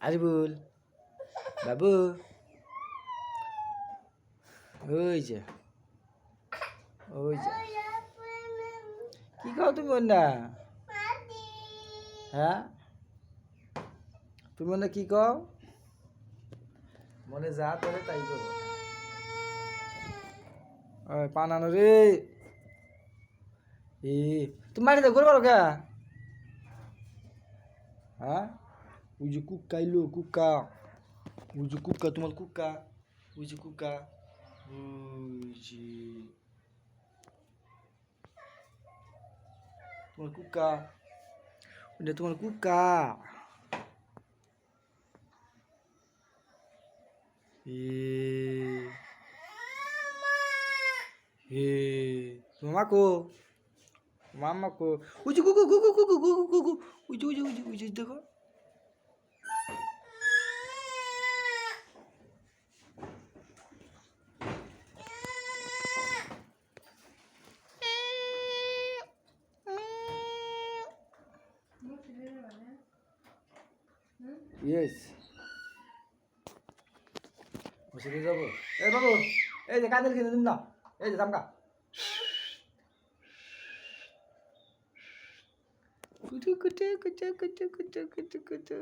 আরিবুল বাবু ওই যে ওই যে কি খাও তুমি না হ্যাঁ তুমি মনে কি কও মনে যা তোরে তাই করো ওই পানানো রে এ তুমি মাটি দাও করবো কে হ্যাঁ ওই যে কুক্কা এলো কুক্কা ওই যে কুক্কা তোমার কুক্কা ওই যে কুক্কা ওই যে তোমার কুক্কা ওটা তোমার কুক্কা এ হে তোমার মাকো মাম্মা কো ওই যে কুকু কুকু কুকু কুকু কুকু ওই যে দেখো ইয়েস বসে যাবো এই বাবু এই যে কাদের কিনে দিন না এই যে জামকা কুটু কুটু কুটু কুটু কুটু কুটু কুটু